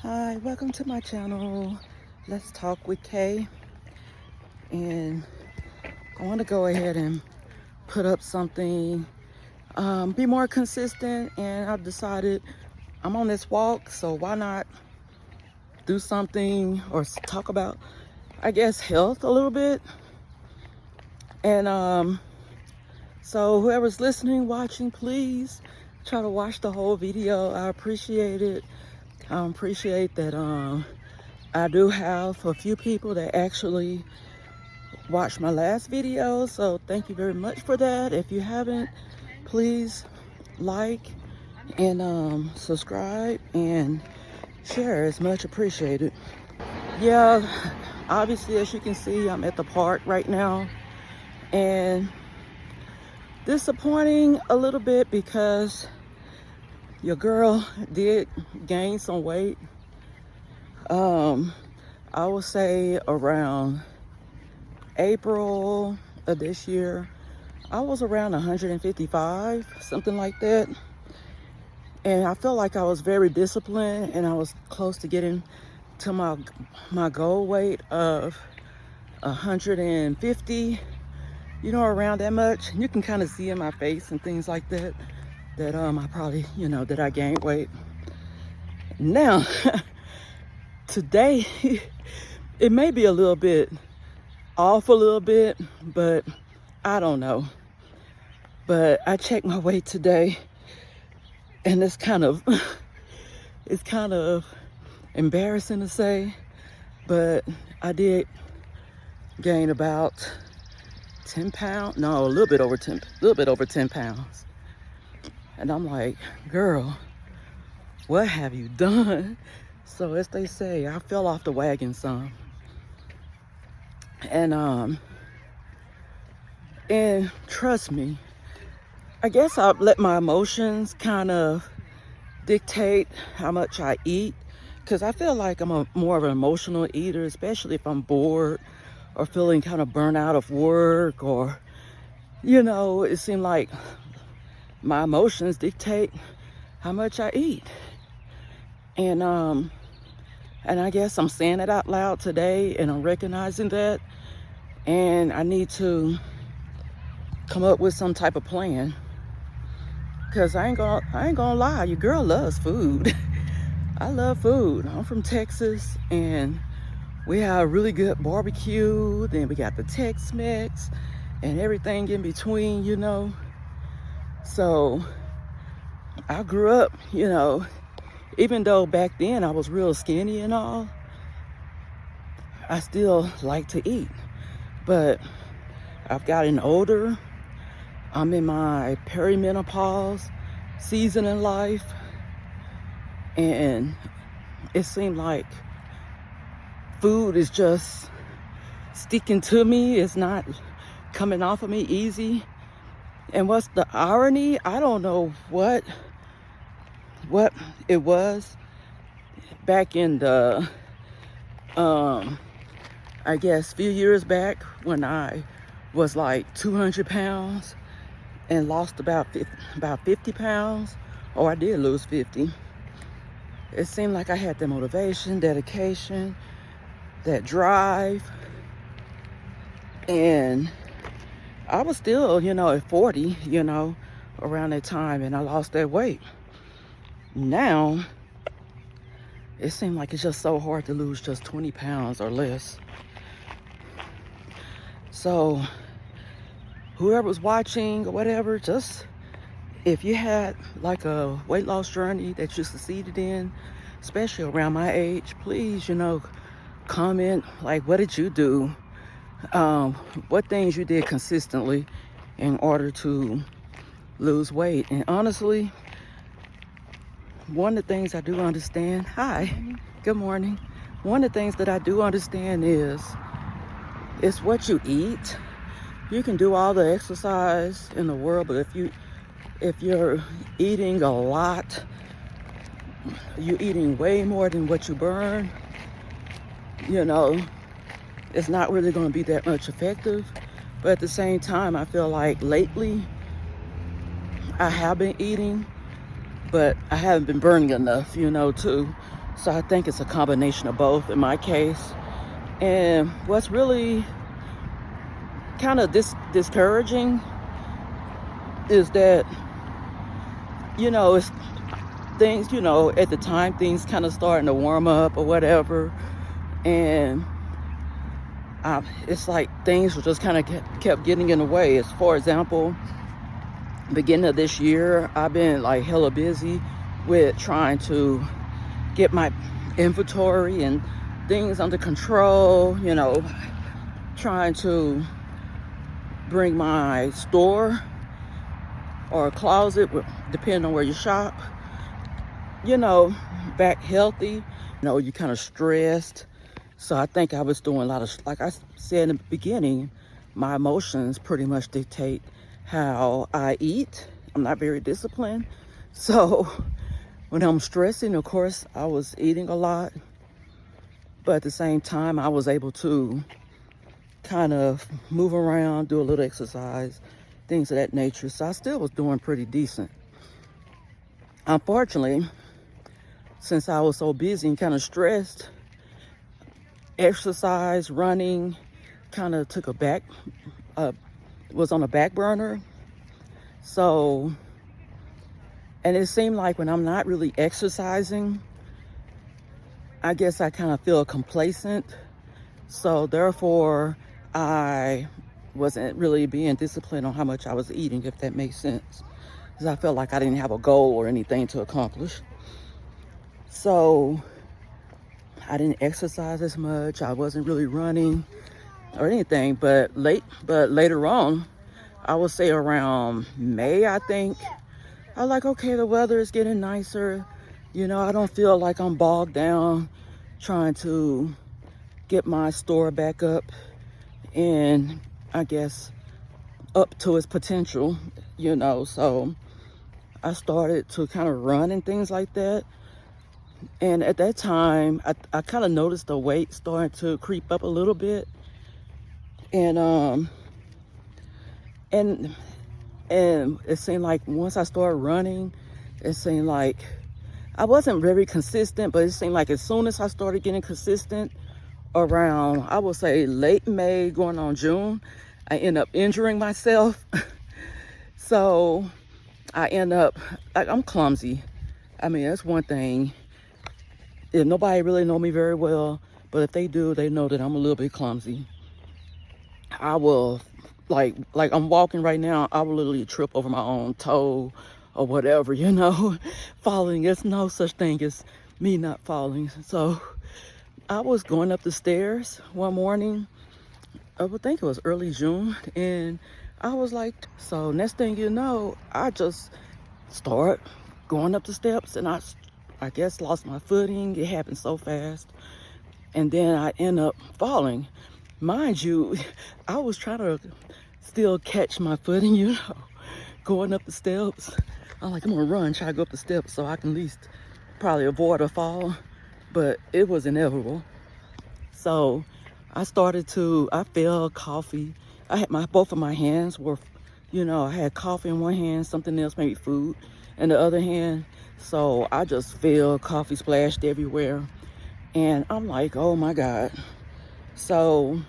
Hi, welcome to my channel. Let's talk with Kay. And I want to go ahead and put up something, be more consistent. And I've decided I'm on this walk, so why not do something or talk about, I guess, health a little bit. And so whoever's listening, watching, please try to watch the whole video. I appreciate it. I appreciate that I do have a few people that actually watched my last video, so thank you very much for that. If you haven't, please like and subscribe and share. It's much appreciated. Yeah, obviously, as you can see, I'm at the park right now, and disappointing a little bit because your girl did gain some weight. I would say around April of this year, I was around 155, something like that. And I felt like I was very disciplined and I was close to getting to my goal weight of 150, around that much. You can kind of see in my face and things like that, I probably, that I gained weight. Now, today, it may be a little bit off a little bit, but I don't know. But I checked my weight today, and it's kind of embarrassing to say, but I did gain about 10 pounds. No, a little bit over 10 pounds. And I'm like, girl, what have you done? So as they say, I fell off the wagon some. And trust me, I guess I'll let my emotions kind of dictate how much I eat, because I feel like I'm more of an emotional eater, especially if I'm bored or feeling kind of burnt out of work, or, it seemed like my emotions dictate how much I eat. And I guess I'm saying it out loud today, and I'm recognizing that, and I need to come up with some type of plan, because I ain't gonna lie, your girl loves food. I love food. I'm from Texas, and we have a really good barbecue. Then we got the Tex-Mex and everything in between, So I grew up, even though back then I was real skinny and all, I still like to eat. But I've gotten older. I'm in my perimenopause season in life, and it seemed like food is just sticking to me. It's not coming off of me easy. And what's the irony? I don't know what it was back in the I guess few years back, when I was like 200 pounds and lost about 50 pounds, or I did lose 50. It seemed like I had the motivation, dedication, that drive, and I was still, at 40, around that time, and I lost that weight. Now, it seemed like it's just so hard to lose just 20 pounds or less. So, whoever's watching or whatever, just if you had like a weight loss journey that you succeeded in, especially around my age, please, comment like, what did you do? What things you did consistently in order to lose weight. And honestly, one of the things I do understand, hi, good morning. One of the things that I do understand is it's what you eat. You can do all the exercise in the world, but if you're eating a lot, you're eating way more than what you burn, it's not really going to be that much effective. But at the same time, I feel like lately I have been eating, but I haven't been burning enough, to So I think it's a combination of both in my case. And what's really kind of discouraging is that, it's things, at the time things kind of starting to warm up or whatever. And it's like things were just kind of kept getting in the way. As for example, beginning of this year, I've been like hella busy with trying to get my inventory and things under control, trying to bring my store or closet, depending on where you shop, back healthy. You're kind of stressed. So I think I was doing a lot of, like I said in the beginning, my emotions pretty much dictate how I eat. I'm not very disciplined. So when I'm stressing, of course, I was eating a lot. But at the same time, I was able to kind of move around, do a little exercise, things of that nature. So I still was doing pretty decent. Unfortunately, since I was so busy and kind of stressed, exercise, running, kind of was on a back burner. So, and it seemed like when I'm not really exercising, I guess I kind of feel complacent. So therefore, I wasn't really being disciplined on how much I was eating, if that makes sense. Because I felt like I didn't have a goal or anything to accomplish. So I didn't exercise as much. I wasn't really running or anything. But later on, I would say around May, I think, I was like, okay, the weather is getting nicer. I don't feel like I'm bogged down trying to get my store back up and I guess up to its potential, So I started to kind of run and things like that. And at that time, I kind of noticed the weight starting to creep up a little bit. And it seemed like once I started running, it seemed like I wasn't very consistent, but it seemed like as soon as I started getting consistent around, I would say late May going on June, I end up injuring myself. So I end up, like, I'm clumsy. I mean, that's one thing. If nobody really know me very well, but if they do, they know that I'm a little bit clumsy. I will, like I'm walking right now, I will literally trip over my own toe or whatever, falling. There's no such thing as me not falling. So I was going up the stairs one morning, I would think it was early June, and I was like, so next thing you know, I just start going up the steps, and I guess lost my footing. It happened so fast. And then I end up falling. Mind you, I was trying to still catch my footing, going up the steps. I'm like, I'm gonna run, try to go up the steps so I can at least probably avoid a fall. But it was inevitable. So I felt coffee. I had both of my hands were, I had coffee in one hand, something else, maybe food, in the other hand. So I just feel coffee splashed everywhere. And I'm like, oh my God. So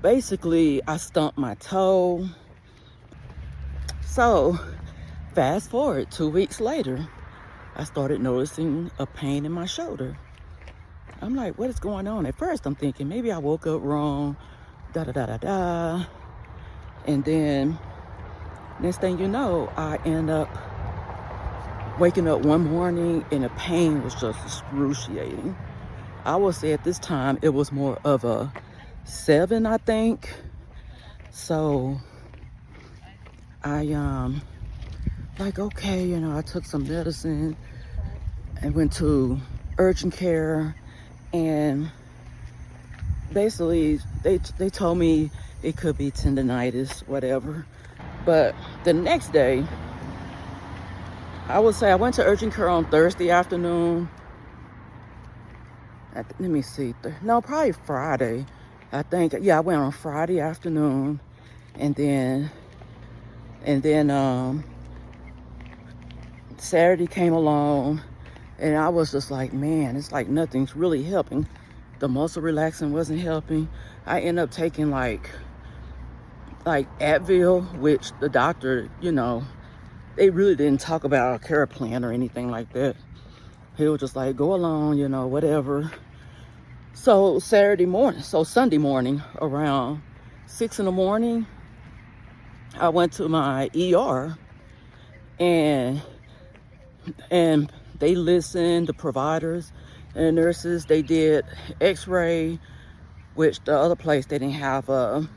basically I stumped my toe. So fast forward 2 weeks later, I started noticing a pain in my shoulder. I'm like, what is going on? At first I'm thinking maybe I woke up wrong, da-da-da-da-da. And then next thing you know, I end up waking up one morning and the pain was just excruciating. I would say at this time it was more of a 7, I think. So I like, okay, I took some medicine and went to urgent care, and basically they told me it could be tendonitis, whatever. But the next day, I would say I went to urgent care on Thursday afternoon. Let me see. No, probably Friday. I think, yeah, I went on Friday afternoon, and then Saturday came along, And I was just like, man, it's like nothing's really helping. The muscle relaxing wasn't helping. I ended up taking like Advil, which the doctor, you know, they really didn't talk about a care plan or anything like that. He was just like, go along, you know, whatever. So Sunday morning around 6 in the morning, I went to my ER, and they listened, the providers and nurses, they did x-ray, which the other place, they didn't have a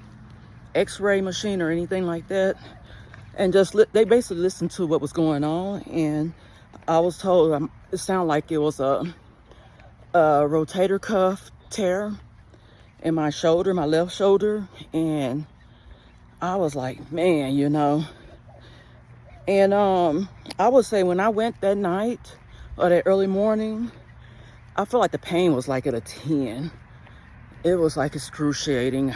x-ray machine or anything like that. And just they basically listened to what was going on. And I was told it sounded like it was a rotator cuff tear in my shoulder, my left shoulder. And I was like, man, you know. And I would say when I went that night or that early morning, I feel like the pain was like at a 10. It was like excruciating.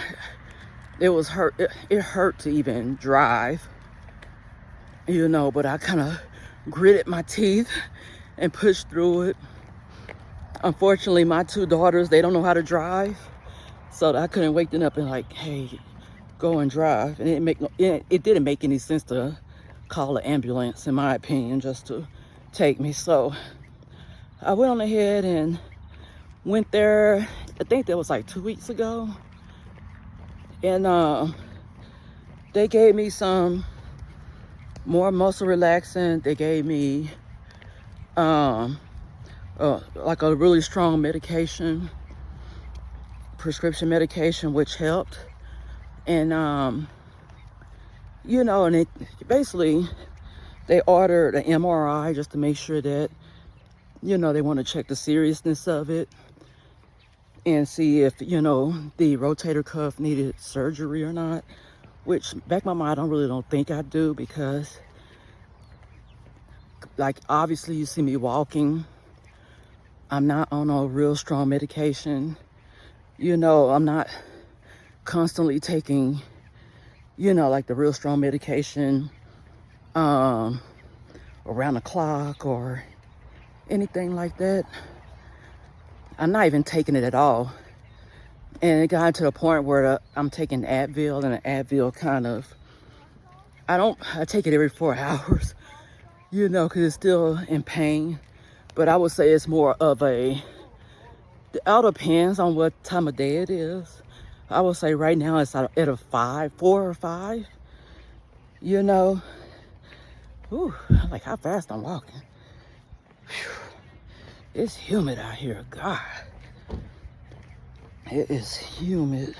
It was hurt. It hurt to even drive, you know, but I kind of gritted my teeth and pushed through it. Unfortunately, my two daughters, they don't know how to drive, so I couldn't wake them up and like, hey, go and drive. And it didn't make any sense to call an ambulance, in my opinion, just to take me. So I went on ahead and went there. I think that was like 2 weeks ago. And they gave me some more muscle relaxant. They gave me like a really strong medication, prescription medication, which helped. And you know, and it basically, they ordered an MRI just to make sure that, you know, they want to check the seriousness of it and see if, you know, the rotator cuff needed surgery or not, which back in my mind, I really don't think I do, because like, obviously you see me walking. I'm not on a real strong medication. You know, I'm not constantly taking, you know, like the real strong medication around the clock or anything like that. I'm not even taking it at all. And it got to a point where I'm taking Advil, and the Advil kind of, I take it every 4 hours, you know, because it's still in pain. But I would say it's more of it all depends on what time of day it is. I would say right now it's at a 4 or 5, you know. Ooh, like how fast I'm walking. Whew. It's humid out here, God. It is humid.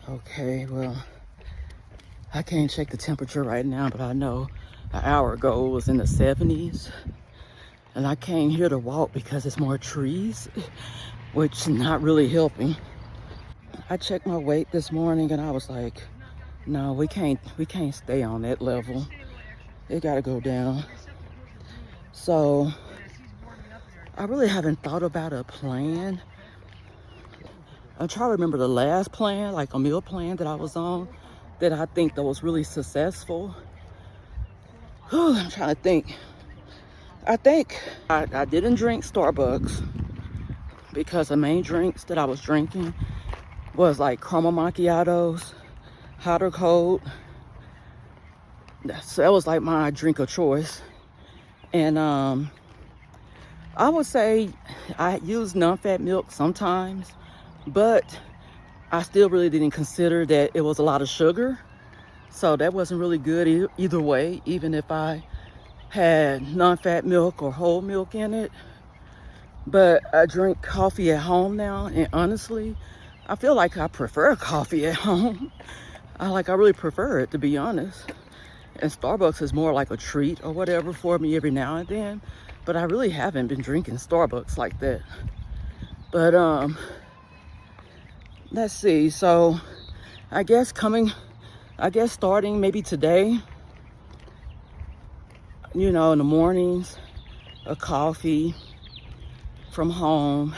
Okay, well, I can't check the temperature right now, but I know an hour ago it was in the 70s. And I came here to walk because it's more trees, which is not really helping. I checked my weight this morning and I was like, no, we can't stay on that level. It gotta go down. So I really haven't thought about a plan. I'm trying to remember the last plan, like a meal plan that I was on, that I think that was really successful. Whew, I'm trying to think. I think I didn't drink Starbucks because the main drinks that I was drinking was like caramel macchiatos, hot or cold. So that was like my drink of choice. And I would say I use non-fat milk sometimes, but I still really didn't consider that it was a lot of sugar. So that wasn't really good either way, even if I had non-fat milk or whole milk in it. But I drink coffee at home now, and honestly, I feel like I prefer coffee at home. I really prefer it, to be honest. And Starbucks is more like a treat or whatever for me every now and then, but I really haven't been drinking Starbucks like that. But let's see. So I guess starting maybe today, you know, in the mornings, a coffee from home.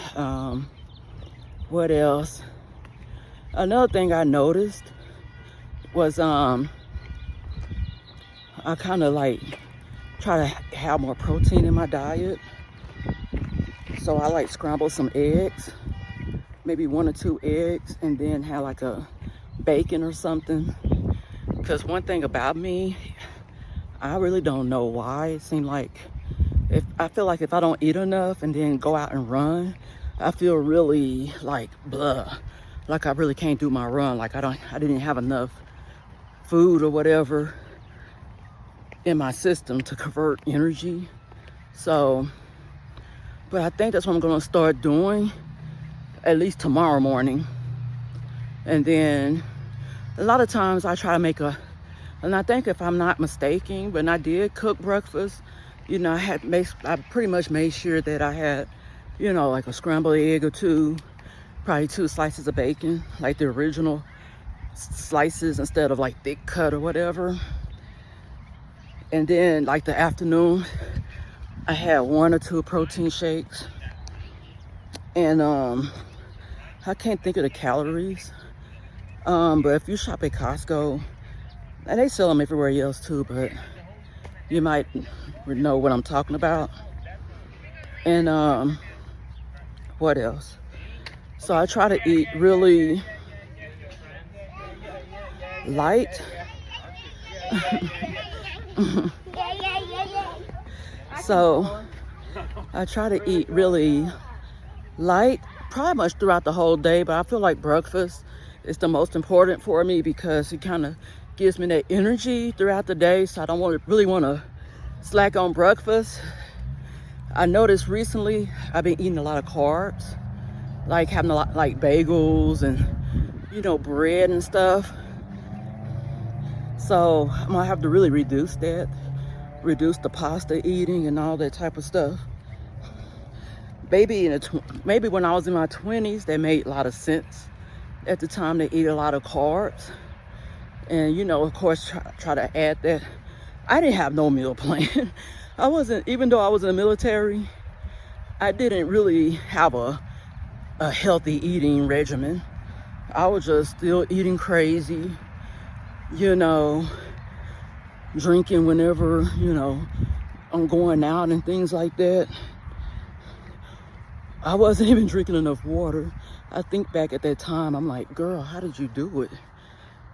What else? Another thing I noticed was I kind of like try to have more protein in my diet. So I like scramble some eggs, maybe 1 or 2 eggs, and then have like a bacon or something. Because one thing about me, I really don't know why. It seems like I feel like if I don't eat enough and then go out and run, I feel really like blah, like I really can't do my run. Like I didn't have enough food or whatever in my system to convert energy. So, but I think that's what I'm gonna start doing, at least tomorrow morning. And then a lot of times I try to make and I think if I'm not mistaken, when I did cook breakfast, you know, I pretty much made sure that I had, you know, like a scrambled egg or 2, probably 2 slices of bacon, like the original slices instead of like thick cut or whatever. And then like the afternoon, I had 1 or 2 protein shakes. And I can't think of the calories. But if you shop at Costco, and they sell them everywhere else too, but you might know what I'm talking about. And what else? So I try to eat really light. So I try to eat really light, pretty much throughout the whole day, but I feel like breakfast is the most important for me because it kind of gives me that energy throughout the day. So I don't really want to slack on breakfast. I noticed recently I've been eating a lot of carbs, like having a lot like bagels and, you know, bread and stuff. So I'm gonna have to really reduce that, reduce the pasta eating and all that type of stuff. Maybe maybe when I was in my 20s, that made a lot of sense. At the time, they eat a lot of carbs. And, you know, of course, try to add that. I didn't have no meal plan. Even though I was in the military, I didn't really have a healthy eating regimen. I was just still eating crazy, you know, drinking whenever, you know, I'm going out and things like that. I wasn't even drinking enough water. I think back at that time, I'm like, girl, how did you do it?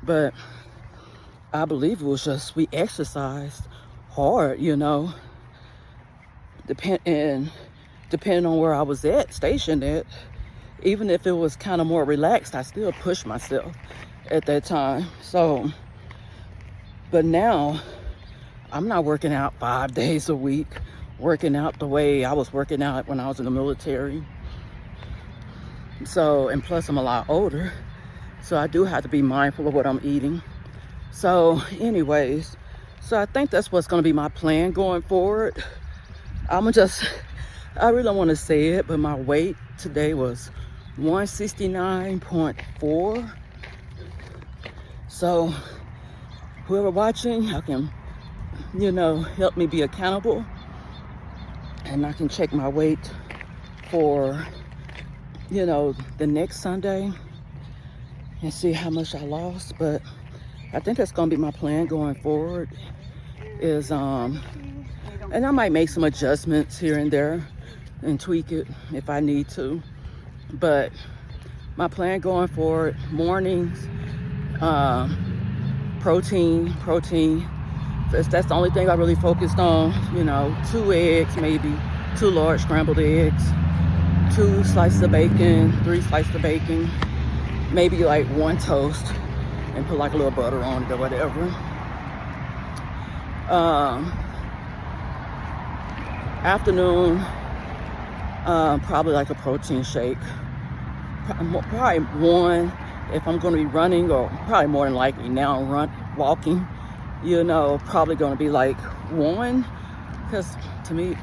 But I believe it was just we exercised hard, you know. Depending on where I was stationed at, even if it was kind of more relaxed, I still pushed myself at that time. So, but now I'm not working out 5 days a week, working out the way I was working out when I was in the military. So, and plus I'm a lot older, so I do have to be mindful of what I'm eating. So anyways, so I think that's what's going to be my plan going forward. I really don't want to say it, but my weight today was 169.4. So whoever watching, I can, you know, help me be accountable, and I can check my weight for, you know, the next Sunday and see how much I lost. But I think that's gonna be my plan going forward is and I might make some adjustments here and there and tweak it if I need to. But my plan going forward, mornings, protein. That's the only thing I really focused on, you know, 2 eggs, maybe 2 large scrambled eggs, 2 slices of bacon, 3 slices of bacon, maybe like 1 toast, and put like a little butter on it or whatever. Afternoon, probably like a protein shake. Probably 1 if I'm going to be running, or probably more than likely now walking. You know, probably going to be like 1, because to me,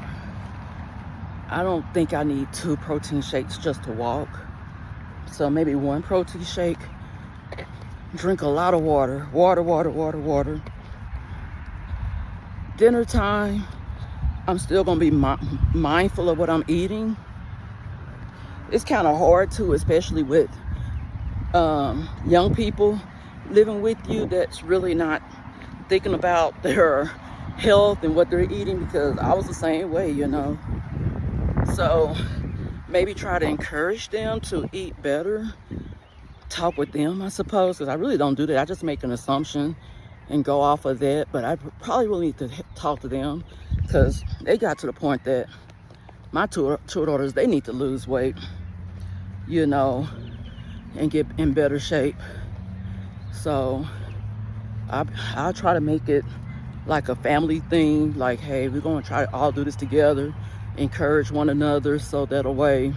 I don't think I need 2 protein shakes just to walk. So maybe 1 protein shake. Drink a lot of water. Water. Dinner time, I'm still going to be mindful of what I'm eating. It's kind of hard too, especially with young people living with you that's really not thinking about their health and what they're eating, because I was the same way, you know. So maybe try to encourage them to eat better, talk with them, I suppose, because I really don't do that. I just make an assumption and go off of that. But I probably will need to talk to them, because they got to the point that my two daughters, they need to lose weight, you know, and get in better shape. So I'll try to make it like a family thing, like, hey, we're going to try to all do this together, encourage one another, so that a way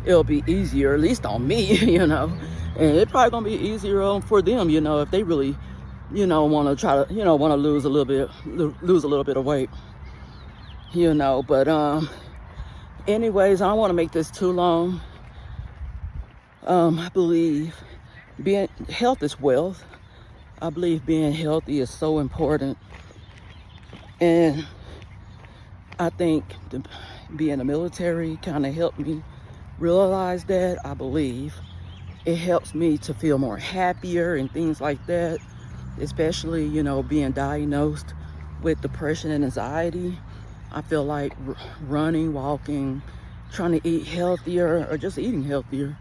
it'll be easier, at least on me, you know, and it's probably gonna be easier for them, you know, if they really, you know, want to try to, you know, want to lose a little bit of weight, you know. But anyways, I don't want to make this too long. I believe being health is wealth. I believe being healthy is so important, and I think being in the military kind of helped me realize that. I believe it helps me to feel more happier and things like that, especially, you know, being diagnosed with depression and anxiety. I feel like running, walking, trying to eat healthier, or just eating healthier,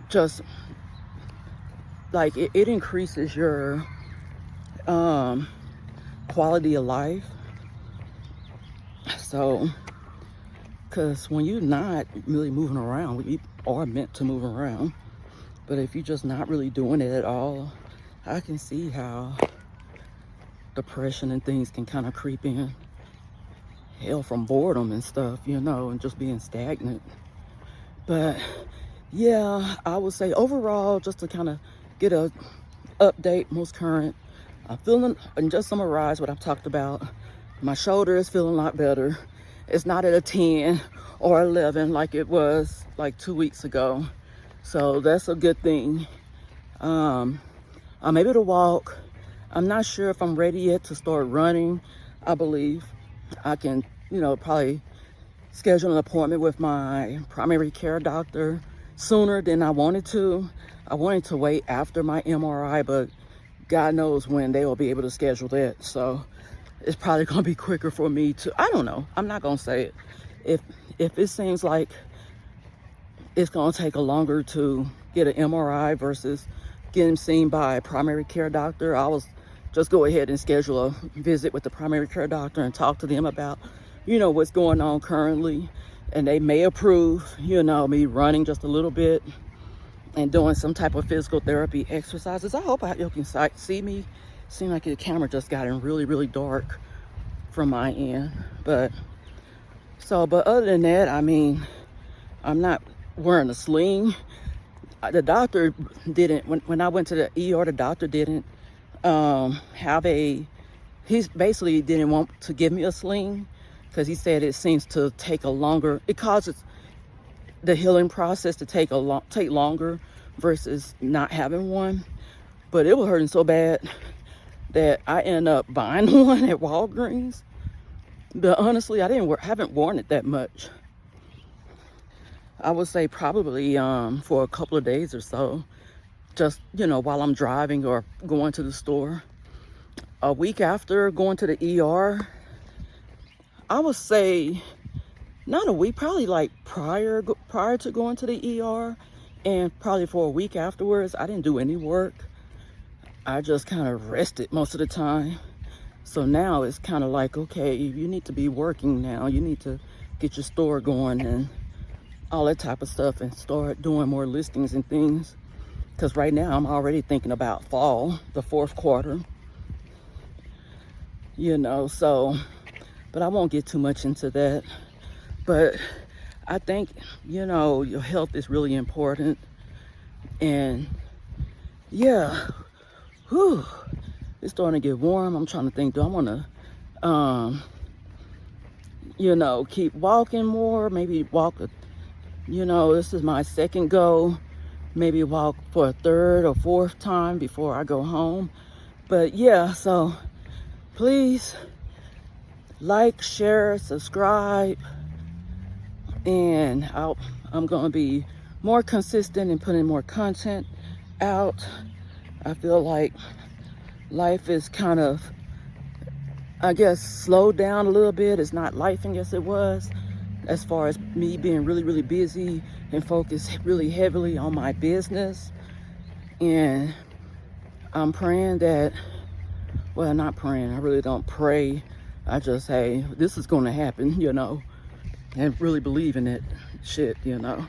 just like it increases your quality of life. So, because when you're not really moving around, we are meant to move around, but if you're just not really doing it at all, I can see how depression and things can kind of creep in. Hell, from boredom and stuff, you know, and just being stagnant. But yeah, I would say overall, just to kind of get a update, most current, I'm feeling, and just summarize what I've talked about, my shoulder is feeling a lot better. It's not at a 10 or 11 like it was like 2 weeks ago. So that's a good thing. I'm able to walk. I'm not sure if I'm ready yet to start running. I believe I can, you know, probably schedule an appointment with my primary care doctor sooner than I wanted to. I wanted to wait after my MRI, but God knows when they will be able to schedule that. So it's probably going to be quicker for me to, I don't know. I'm not going to say it. If it seems like it's going to take a longer to get an MRI versus getting seen by a primary care doctor, I was just go ahead and schedule a visit with the primary care doctor and talk to them about, you know, what's going on currently. And they may approve, you know, me running just a little bit and doing some type of physical therapy exercises. I hope you can see me. Seems like the camera just got in really, really dark from my end. But other than that, I mean, I'm not wearing a sling. The doctor didn't, when I went to the ER, the doctor didn't he basically didn't want to give me a sling, because he said it seems to take it causes the healing process to take longer versus not having one. But it was hurting so bad that I ended up buying one at Walgreens. But honestly, I haven't worn it that much. I would say probably for a couple of days or so, just, you know, while I'm driving or going to the store. A week after going to the ER, I would say not a week, probably like prior to going to the ER, and probably for a week afterwards, I didn't do any work. I just kind of rested most of the time. So now it's kind of like, okay, you need to be working now. You need to get your store going and all that type of stuff, and start doing more listings and things. Because right now I'm already thinking about fall, the fourth quarter, you know. So, but I won't get too much into that. But I think, you know, your health is really important. And yeah, it's starting to get warm. I'm trying to think, do I want to, you know, keep walking more? Maybe walk, you know, this is my second go. Maybe walk for a third or fourth time before I go home. But yeah, so please like, share, subscribe. And I'm going to be more consistent and putting more content out. I feel like life is kind of I guess, slowed down a little bit. It's not lifing as it was, as far as me being really, really busy and focused really heavily on my business. And I'm praying that, well, not praying, I really don't pray. I just say, this is going to happen, you know, and really believe in it, shit, you know.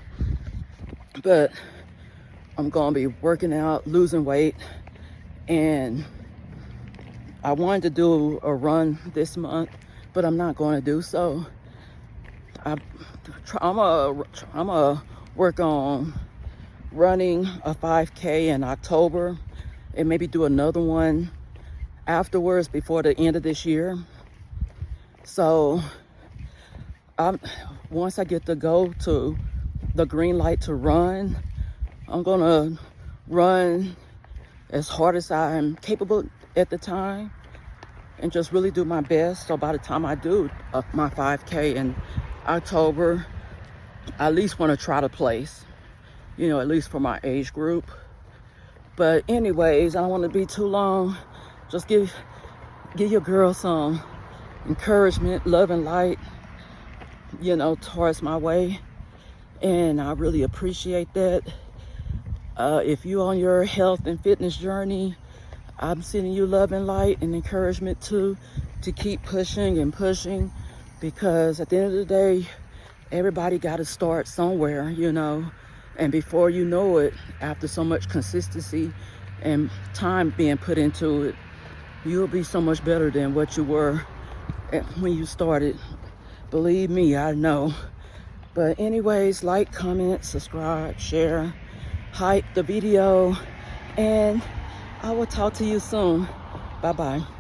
But I'm going to be working out, losing weight, and I wanted to do a run this month, but I'm not going to do so. I'm gonna work on running a 5K in October and maybe do another one afterwards before the end of this year. So once I get to go to the green light to run, I'm gonna run as hard as I'm capable at the time and just really do my best. So by the time I do my 5K in October, I at least want to try to place, you know, at least for my age group. But anyways, I don't want to be too long. Just give your girl some encouragement, love, and light, you know, towards my way. And I really appreciate that. If you're on your health and fitness journey, I'm sending you love and light and encouragement too, to keep pushing and pushing, because at the end of the day, everybody got to start somewhere, you know. And before you know it, after so much consistency and time being put into it, you'll be so much better than what you were when you started. Believe me, I know. But anyways, like, comment, subscribe, share, hype the video, and I will talk to you soon. Bye-bye.